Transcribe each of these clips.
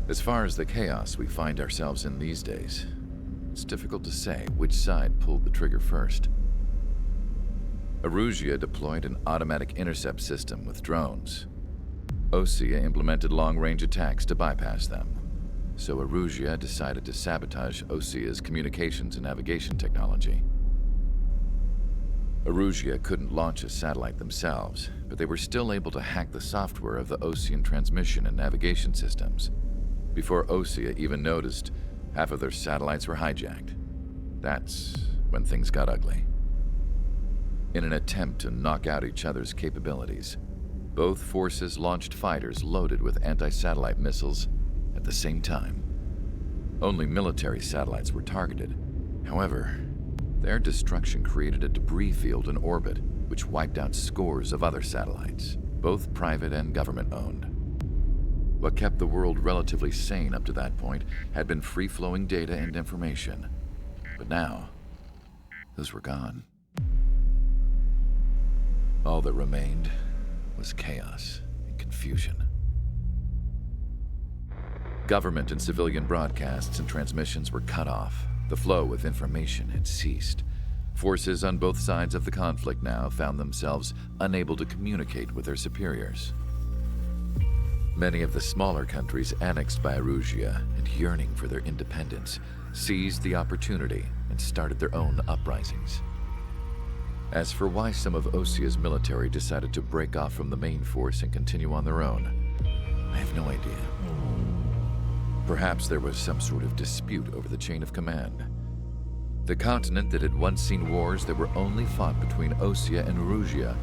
As far as the chaos we find ourselves in these days, it's difficult to say which side pulled the trigger first. Erusia deployed an automatic intercept system with drones. Osea implemented long-range attacks to bypass them. So Erusia decided to sabotage Osea's communications and navigation technology. Erusia couldn't launch a satellite themselves, but they were still able to hack the software of the Osean transmission and navigation systems. Before Osea even noticed, half of their satellites were hijacked. That's when things got ugly. In an attempt to knock out each other's capabilities, both forces launched fighters loaded with anti-satellite missiles at the same time. Only military satellites were targeted. However, their destruction created a debris field in orbit, which wiped out scores of other satellites, both private and government-owned. What kept the world relatively sane up to that point had been free-flowing data and information. But now, those were gone. All that remained was chaos and confusion. Government and civilian broadcasts and transmissions were cut off. The flow of information had ceased. Forces on both sides of the conflict now found themselves unable to communicate with their superiors. Many of the smaller countries annexed by Erusia and yearning for their independence seized the opportunity and started their own uprisings. As for why some of Osea's military decided to break off from the main force and continue on their own, I have no idea. Perhaps there was some sort of dispute over the chain of command. The continent that had once seen wars that were only fought between Osea and Erusia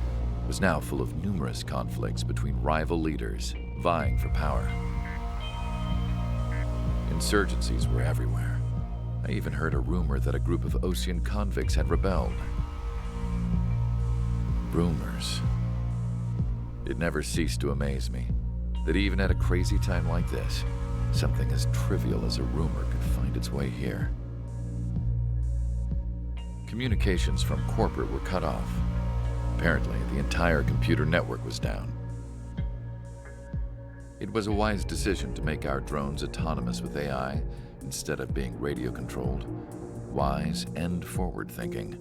was now full of numerous conflicts between rival leaders vying for power. Insurgencies were everywhere. I even heard a rumor that a group of Osean convicts had rebelled. Rumors. It never ceased to amaze me that even at a crazy time like this, something as trivial as a rumor could find its way here. Communications from corporate were cut off. Apparently, the entire computer network was down. It was a wise decision to make our drones autonomous with AI instead of being radio-controlled. Wise and forward-thinking.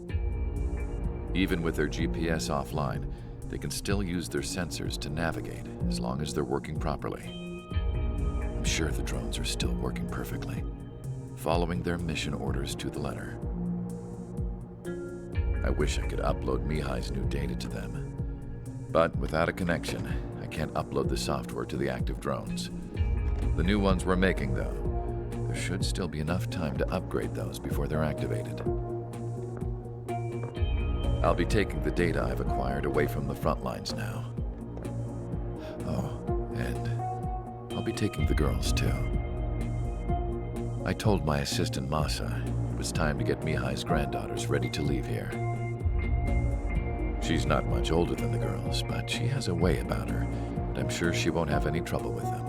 Even with their GPS offline, they can still use their sensors to navigate as long as they're working properly. I'm sure the drones are still working perfectly, following their mission orders to the letter. I wish I could upload Mihai's new data to them. But without a connection, I can't upload the software to the active drones. The new ones we're making, though, there should still be enough time to upgrade those before they're activated. I'll be taking the data I've acquired away from the front lines now. Oh, and I'll be taking the girls, too. I told my assistant Masa it was time to get Mihai's granddaughters ready to leave here. She's not much older than the girls, but she has a way about her, and I'm sure she won't have any trouble with them.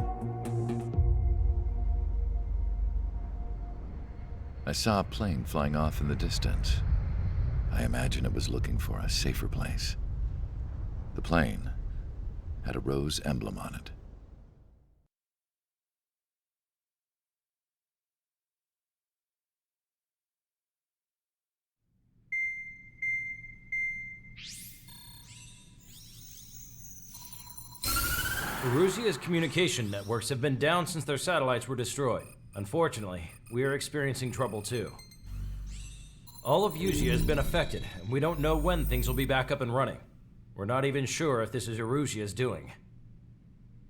I saw a plane flying off in the distance. I imagine it was looking for a safer place. The plane had a rose emblem on it. Erusia's communication networks have been down since their satellites were destroyed. Unfortunately, we are experiencing trouble too. All of Erusia has been affected, and we don't know when things will be back up and running. We're not even sure if this is Erusia's doing.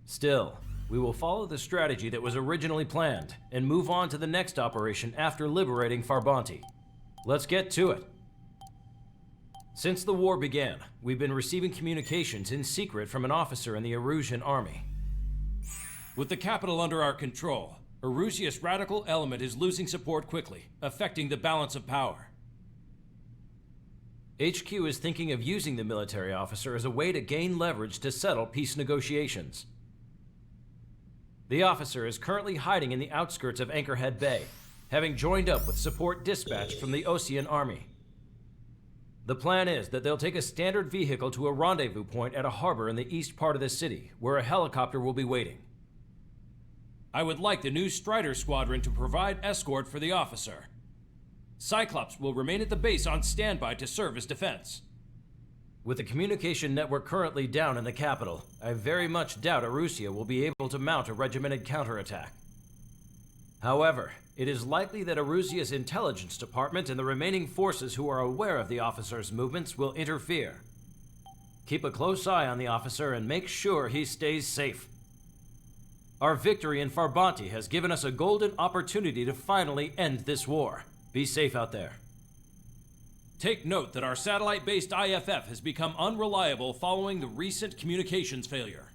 Still, we will follow the strategy that was originally planned and move on to the next operation after liberating Farbanti. Let's get to it. Since the war began, we've been receiving communications in secret from an officer in the Erusian army. With the capital under our control, Erusia's radical element is losing support quickly, affecting the balance of power. HQ is thinking of using the military officer as a way to gain leverage to settle peace negotiations. The officer is currently hiding in the outskirts of Anchorhead Bay, having joined up with support dispatched from the Osean army. The plan is that they'll take a standard vehicle to a rendezvous point at a harbor in the east part of the city, where a helicopter will be waiting. I would like the new Strider Squadron to provide escort for the officer. Cyclops will remain at the base on standby to serve as defense. With the communication network currently down in the capital, I very much doubt Arusea will be able to mount a regimented counterattack. However, it is likely that Arusea's intelligence department and the remaining forces who are aware of the officer's movements will interfere. Keep a close eye on the officer and make sure he stays safe. Our victory in Farbanti has given us a golden opportunity to finally end this war. Be safe out there. Take note that our satellite-based IFF has become unreliable following the recent communications failure.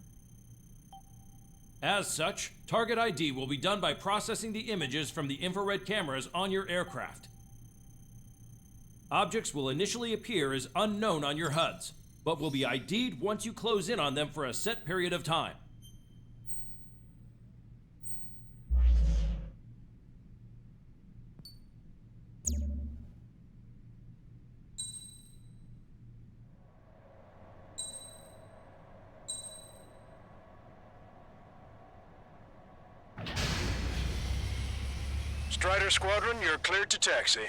As such, target ID will be done by processing the images from the infrared cameras on your aircraft. Objects will initially appear as unknown on your HUDs, but will be ID'd once you close in on them for a set period of time. Strider Squadron, you're cleared to taxi.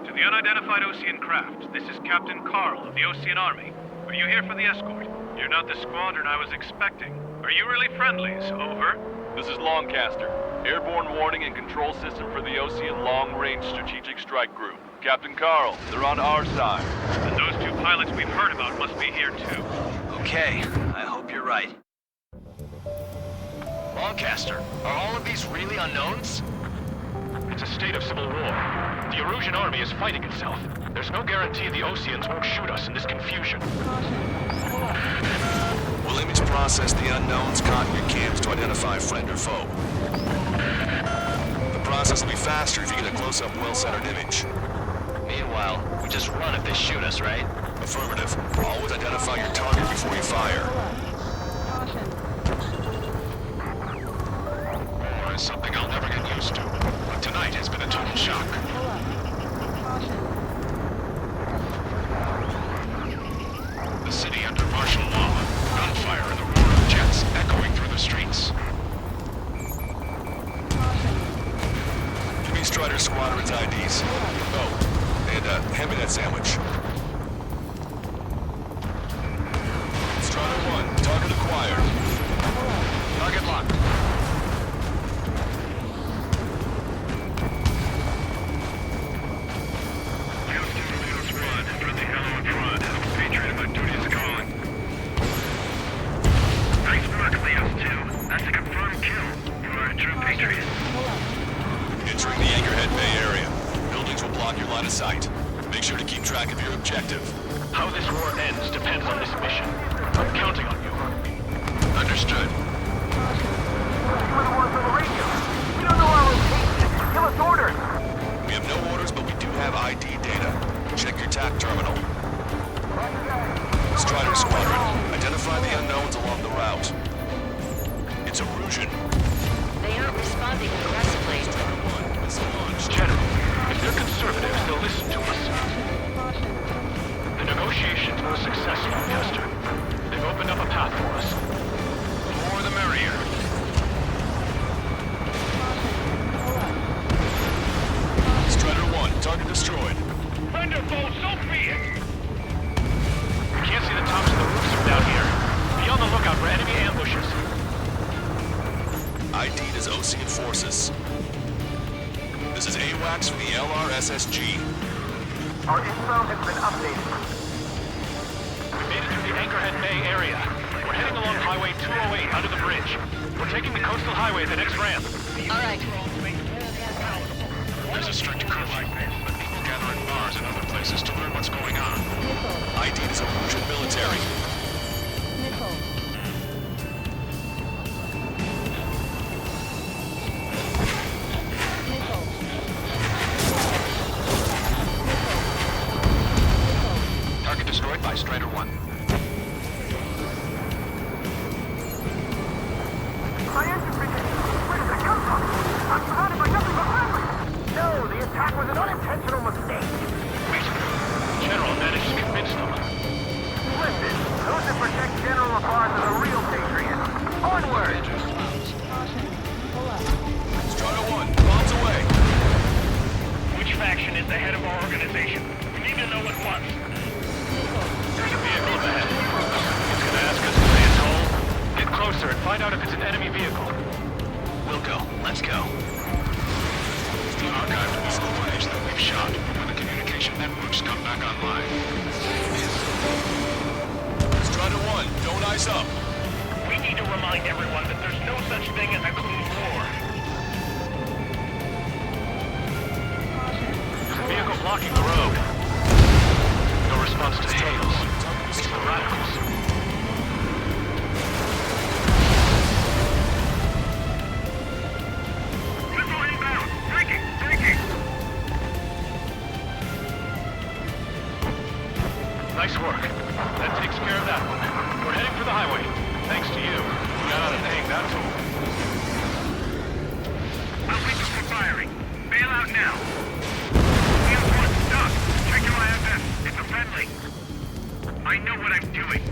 To the unidentified Osean craft, this is Captain Carl of the Osean Army. Are you here for the escort? You're not the squadron I was expecting. Are you really friendlies? Over. This is Longcaster. Airborne warning and control system for the Osean Long-Range Strategic Strike Group. Captain Carl, they're on our side. And those two pilots we've heard about must be here too. Okay, I hope you're right. Longcaster, are all of these really unknowns? It's a state of civil war. The Erusian army is fighting itself. There's no guarantee the Oseans won't shoot us in this confusion. We'll image process the unknown's cockpit cams to identify friend or foe. The process will be faster if you get a close-up, well-centered image. Meanwhile, we just run if they shoot us, right? Affirmative. Always identify your target before you fire. War is something I'll never get used to, but tonight has been a total shock. The city under martial law. Gunfire and the roar of jets echoing through the streets. Give me Strider Squadron's IDs. Oh, and hand me that sandwich. Strider 1, target acquired. Target locked. Entering the Anchorhead Bay area. Buildings will block your line of sight. Make sure to keep track of your objective. How this war ends depends on this mission. I'm counting on you. Understood. We have no orders, but we do have ID data. Check your TAC terminal. Strider Squadron, identify the unknowns along the route. It's Erusian. They aren't responding aggressively. General, if they're conservatives, they'll listen to us. The negotiations were a success, Lancaster. They've opened up a path for us. The more the merrier. Strider 1, target destroyed. Wonderful, so be it! We can't see the tops of the roofs from down here. Be on the lookout for enemy ambushes. ID'd as Osean forces. This is AWACS from the LRSSG. Our info has been updated. We made it through the Anchorhead Bay area. We're heading along Highway 208 under the bridge. We're taking the coastal highway at the next ramp. All right. There's a strict curfew, but people gather in bars and other places to learn what's going on. ID'd as Erusian military. Let's go. The archived missile footage that we've shot when the communication networks come back online. Strider 1, don't ice up. We need to remind everyone that there's no such thing as a clean war. There's a vehicle blocking the road. No response to hails. It's the radicals. Missile inbound! Breaking! Breaking! Nice work. That takes care of that one. We're heading for the highway. Thanks to you. We got out of paying that toll. I'll pick up for firing. Bail out now. Field 1, Doug. Check your IFS. It's a friendly. I know what I'm doing.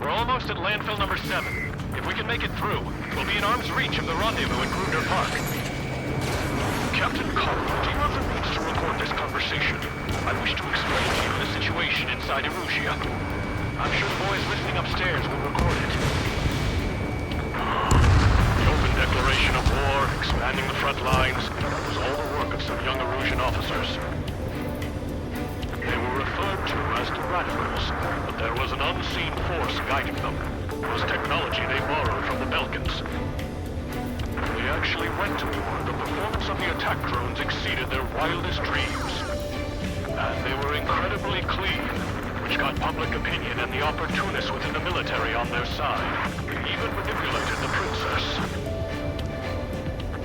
We're almost at landfill number 7. If we can make it through, we'll be in arm's reach of the rendezvous at Gruner Park. Captain Carl, do you have the means to record this conversation? I wish to explain to you the situation inside Erusia. I'm sure the boys listening upstairs will record it. The open declaration of war, expanding the front lines, was all the work of some young Erusian officers. They were referred to as the radicals, but there was an unseen force guiding them. It was technology they borrowed from the Belkans. They actually went to war. The performance of the attack drones exceeded their wildest dreams. And they were incredibly clean, which got public opinion and the opportunists within the military on their side. They even manipulated the princess.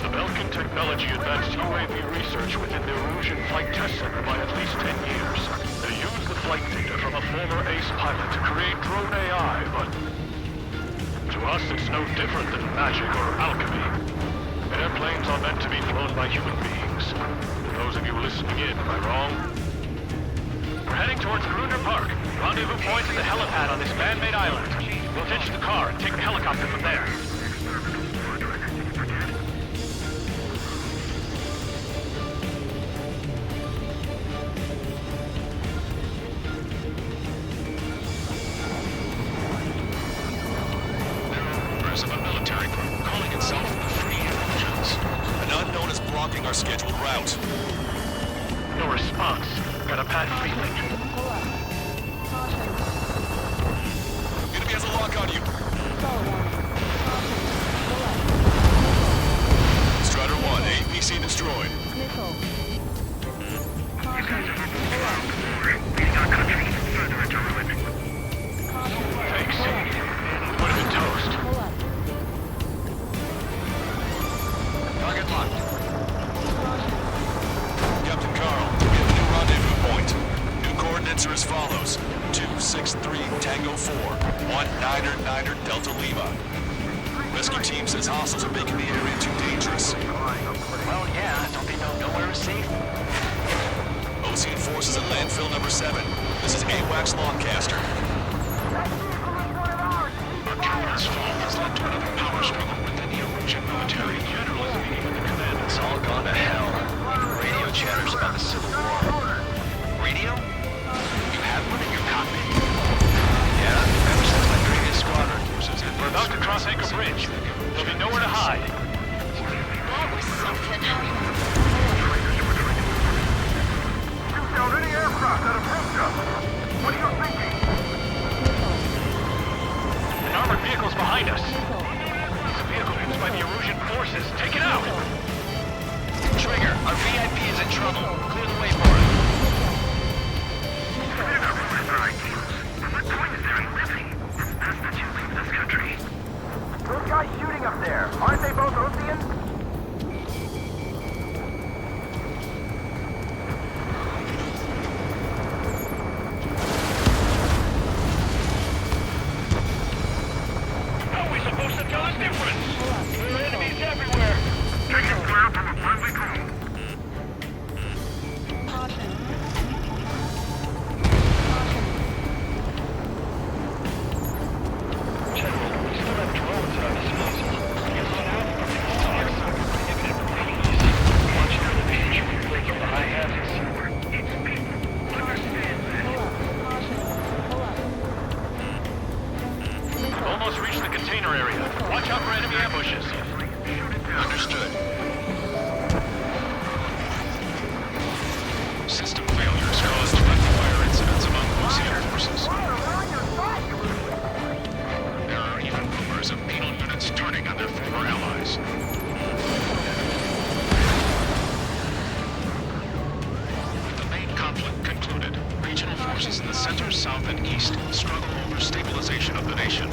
The Belkan technology advanced UAV research within the Erusian Flight Test Center by at least 10 years. They used the flight data from a former ace pilot to create drone AI, but to us it's no different than magic or alchemy. Airplanes are meant to be flown by human beings. For those of you listening in, am I wrong? We're heading towards Gruner Park. Rendezvous point is the helipad on this man-made island. We'll ditch the car and take the helicopter from there. There are rumors of a military group calling itself the Free Erusians. An unknown is blocking our scheduled route. No response. Got a bad feeling. Enemy has a lock on you. Strider 1, APC destroyed. Leading our country further into ruin. Thanks. We would have been toast. Target locked. Captain Carl, we have a new rendezvous point. New coordinates are as follows. 263 Tango 4, 1999 Delta Lima. Rescue team says hostiles are making the area too dangerous. Well, yeah, don't they know nowhere is safe? Ocean forces at landfill number 7. This is AWACS Longcaster. Arcadia's fall has led to another power struggle within the Erusian military. General is meeting with the command. It's all gone to hell. Radio chatters about the Civil War. Radio? You have one in your cockpit? Yeah, ever since my previous squadron. We're about to cross Anchor Bridge. There'll be nowhere to hide. That was something. You found any aircraft that approached us. What are you thinking? An armored vehicle's behind us. It's a vehicle used by the Erusian forces. Take it out! Trigger, our VIP is in trouble. Clear the way for it. They're not really for ideals. What point is there in living? That's the chance of this country. Those guys shooting up there, aren't they both Oceans? How are we supposed to tell the difference? There are enemies everywhere. Taking fire from a friendly drone. General, we still have drones at our disposal. If we're not, Watch out for enemy ambushes. Understood. System failures caused direct fire incidents among Ocean forces. There are even rumors of penal units turning on their former allies. With the main conflict concluded, regional forces in the center, south, and east struggle over stabilization of the nation.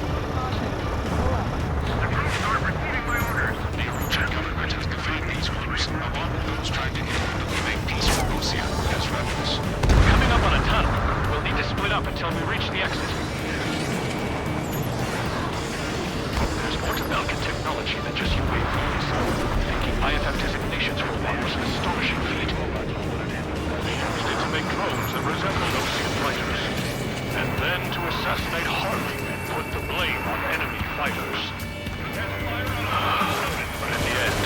The Erusian government has defined these orders, along with those trying to independently make peace for Ocean as rebels. Coming up on a tunnel. We'll need to split up until we reach the exit. There's more to Belkin technology than just UAVs. Thinking IFF designations for one was an astonishing feat. They used it to make drones that resembled Ocean fighters. And then to assassinate Harley and put the blame on enemy fighters. But in the end,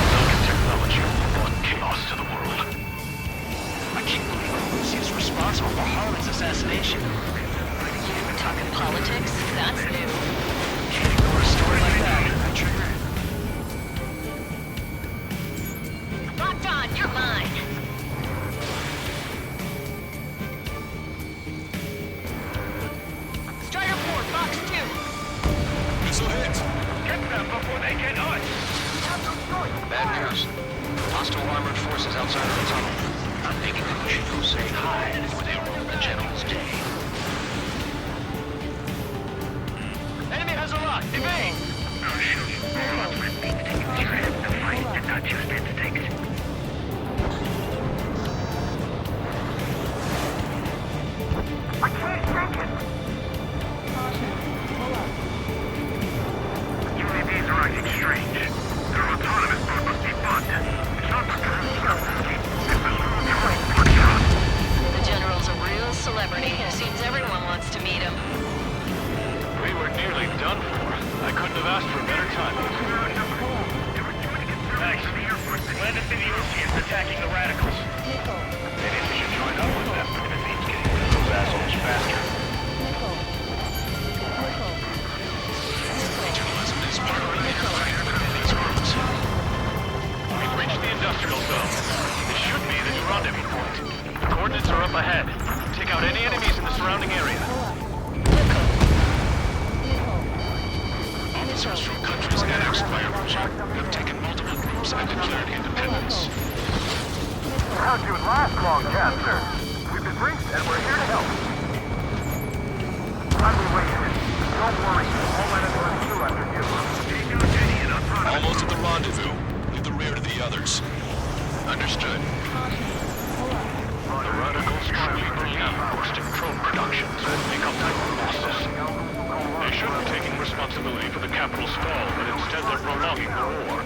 Belkin technology brought chaos to the world. I can't believe Lucy's responsible for Harlan's assassination. We're talking politics? That's new. Can't ignore a story like that, right, Trigger? Locked on, you're mine. Strider 4, Fox 2. Missile hit. Get them before they get us! Bad news. Hostile armored forces outside of the tunnel. I'm thinking that we should go say hi before they ruin the General's day. Enemy has a lock! Evade! I can't take it! UAVs are acting strange. Their autonomous mode must be bugged. It's not the The General's a real celebrity. Seems everyone wants to meet him. We were nearly done for. I couldn't have asked for better timing. Thanks. Glad to see the Oceans attacking the radicals. Maybe we should join up with them if it means getting rid of those assholes faster. Regionalism is part of the environment in these groups. We've reached the industrial zone. This should be the new rendezvous point. The coordinates are up ahead. Take out any enemies in the surrounding area. Officers from countries annexed by Erusian have taken multiple groups and declared independence. How'd you last long, Caster? We've been briefed and we're here to help. I'm waiting. Don't worry. All enemies are through under you. Take out Jenny and autonomy. Almost at the rendezvous. Leave the rear to the others. Understood. The radicals truly believe boosting drone productions will make up for losses. They should have taken responsibility for the capital's fall, but instead they're prolonging the war.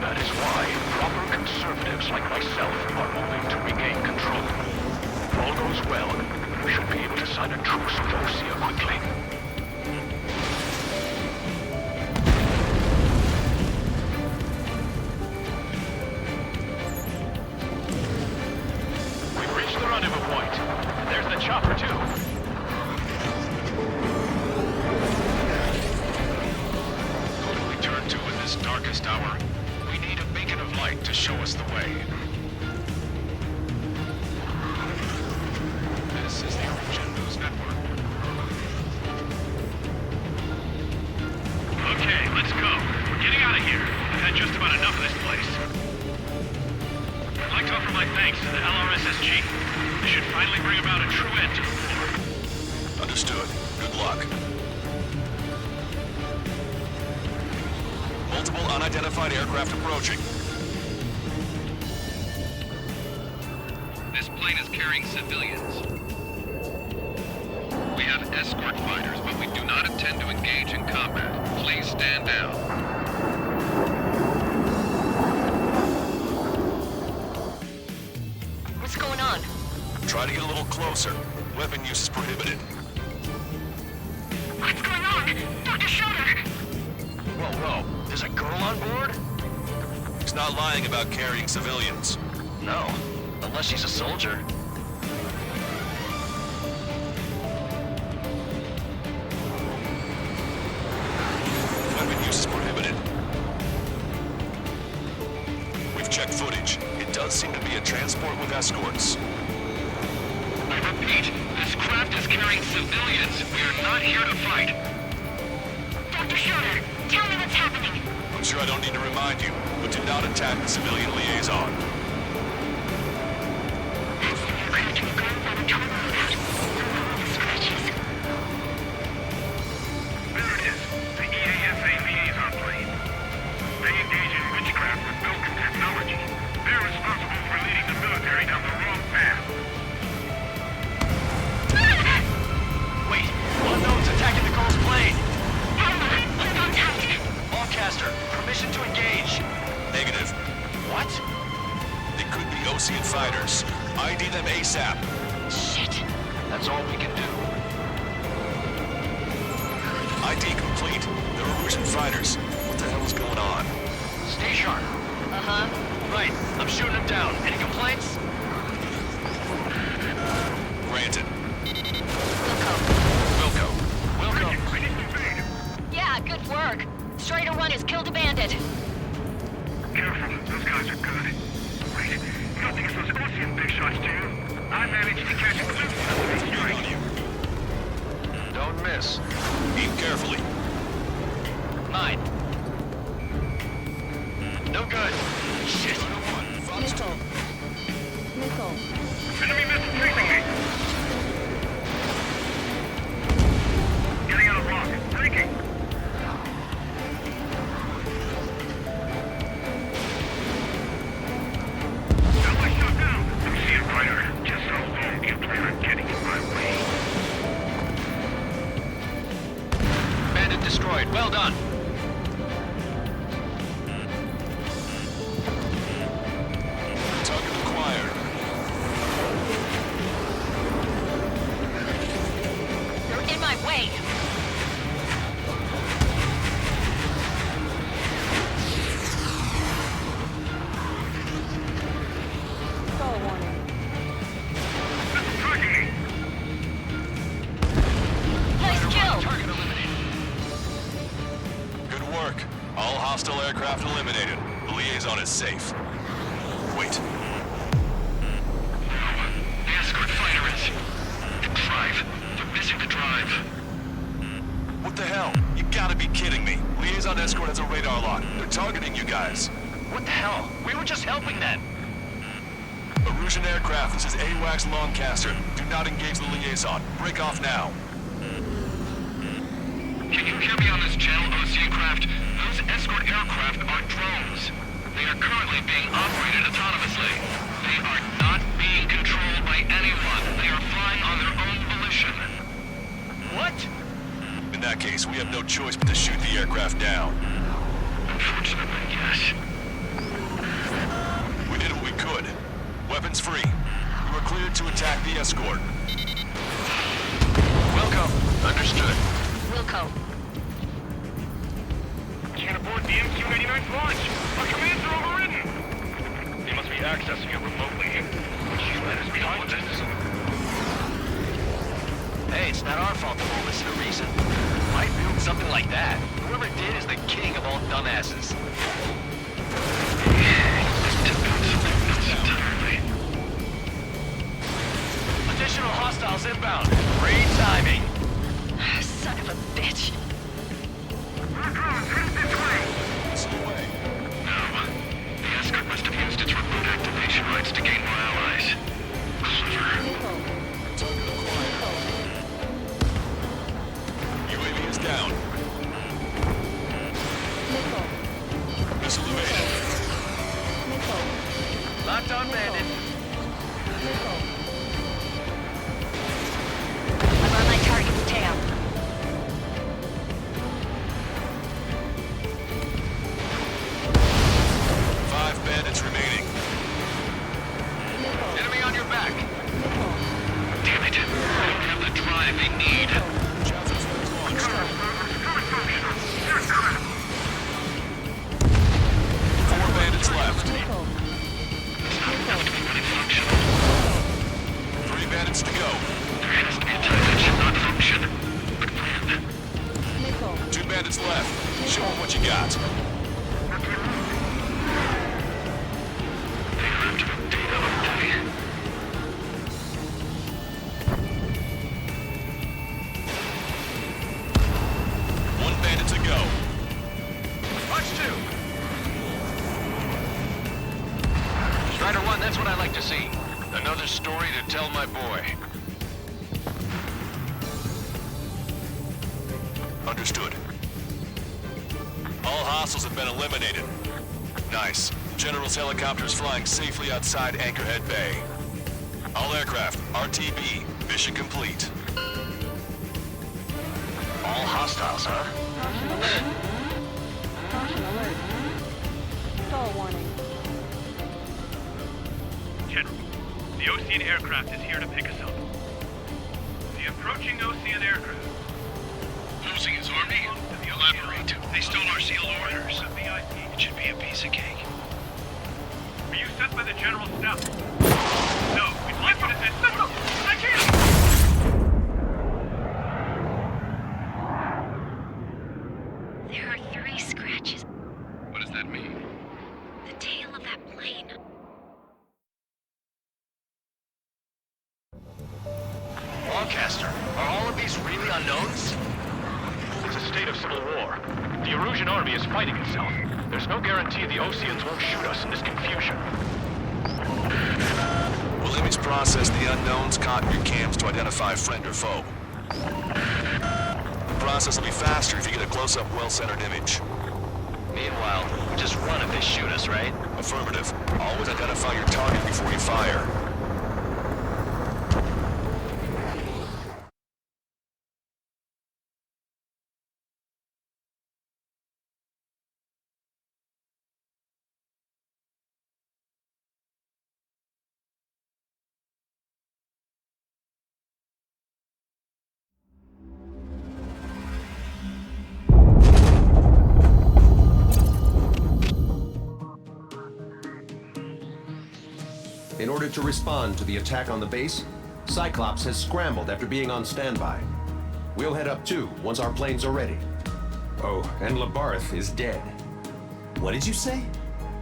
That is why proper conservatives like myself are moving to regain control. If all goes well, we should be able to sign a truce with Osea quickly. We've reached the rendezvous point. There's the chopper, too. Who do we turn to in this darkest hour? We need a beacon of light to show us the way. This is the Erusian News Network. Okay, let's go. We're getting out of here. I've had just about enough of this place. I'd like to offer my thanks to the LRSSG. This should finally bring about a true end to the war. Understood. Good luck. Multiple unidentified aircraft approaching. This plane is carrying civilians. We have escort fighters, but we do not intend to engage in combat. Please stand down. What's going on? Try to get a little closer. Weapon use is prohibited. What's going on? Dr. Schroeder! Whoa. There's a girl on board? He's not lying about carrying civilians. No. Unless she's a soldier. Weapon use is checked footage. It does seem to be a transport with escorts. I repeat, this craft is carrying civilians. We are not here to fight. Dr. Schroeder, tell me what's happening. I'm sure I don't need to remind you, but do not attack the civilian liaison. That's the aircraft we're going for the tunnel without the scratches. There it is. The EASA liaison plane. They engage in witchcraft with Vulcan technology. They're responsible for leading the military down the wrong path. Wait, unknown's attacking the Cole's plane. Alpha, hold on tight. Ballcaster, permission to engage. Negative. What? They could be Ocean fighters. ID them ASAP. Shit. That's all we can do. ID complete. They're Erusian fighters. What the hell is going on? Stay sharp. Uh-huh. Right, I'm shooting them down. Any complaints? Granted. Wilco. Wilco. Yeah, good work. Strider 1 has killed a bandit. Careful, those guys are good. Wait, you don't think it's those Ocean big shots, do you? I managed to catch a glimpse of them strike. Don't miss. Aim carefully. Mine. No good. Shit. Enemy missile chasing me. Getting out of block. Breaking. Got my shot down. I see it, Ryder. Just how long do you plan on getting in my way? Bandit destroyed. Well done. Target acquired. They're in my way. Missile tracking me. Nice kill. Target eliminated. Good work. All hostile aircraft eliminated. The liaison is safe. Wait. The escort fighter is... The drive. They're missing the drive. What the hell? You gotta be kidding me. Liaison escort has a radar lock. They're targeting you guys. What the hell? We were just helping them. Erusian aircraft, this is AWACS Lancaster. Do not engage the liaison. Break off now. Can you hear me on this channel, Ocean craft? Those escort aircraft are drones. They are currently being operated autonomously. They are not being controlled by anyone. They are flying on their own volition. What? In that case, we have no choice but to shoot the aircraft down. Unfortunately, yes. We did what we could. Weapons free. You are cleared to attack the escort. Wilco. Understood. Wilco. Can't abort the MQ-99's launch. Our commands are overridden. They must be accessing it remotely. Let us behind this. Hey, it's not our fault the won't listen to reason. Why build something like that? Whoever did is the king of all dumbasses. Additional hostiles inbound. Great timing. Son of a bitch. Our drones headed this way. No. The escort must have used its remote activation rights to gain more allies. Clever. UAV is down. Missile evaded. Locked on bandit. I'm on my target's tail. Five bandits remaining. Enemy on your back. Damn it. They don't have the drive they need. Four bandits left. Three bandits to go. There has to be a time that should not function. But when? Two bandits left. Show them what you got. That's what I like to see. Another story to tell my boy. Understood. All hostiles have been eliminated. Nice. General's helicopter is flying safely outside Anchorhead Bay. All aircraft, RTB, mission complete. All hostiles, huh? Stall warning. General, the Ocean aircraft is here to pick us up. The approaching Ocean aircraft. Losing his army? Elaborate. They stole our sealed orders. It should be a piece of cake. Were you sent by the General's staff? No, we'd like you to escort. I can't! There are 3 scratches. What does that mean? The tail of that plane. Lancaster, are all of these really unknowns? It's a state of civil war. The Erusian army is fighting itself. There's no guarantee the Oseans won't shoot us in this confusion. We'll image process the unknowns caught in your cams to identify friend or foe. The process will be faster if you get a close-up, well-centered image. Meanwhile, we just run if they shoot us, right? Affirmative. Always identify your target before you fire. In order to respond to the attack on the base, Cyclops has scrambled after being on standby. We'll head up too, once our planes are ready. Oh, and Labarth is dead. What did you say?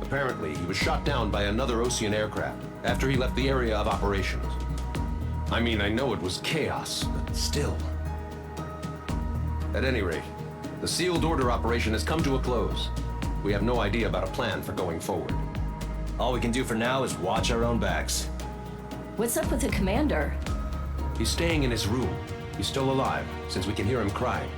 Apparently, he was shot down by another Ocean aircraft after he left the area of operations. I mean, I know it was chaos, but still. At any rate, the sealed order operation has come to a close. We have no idea about a plan for going forward. All we can do for now is watch our own backs. What's up with the commander? He's staying in his room. He's still alive, since we can hear him crying.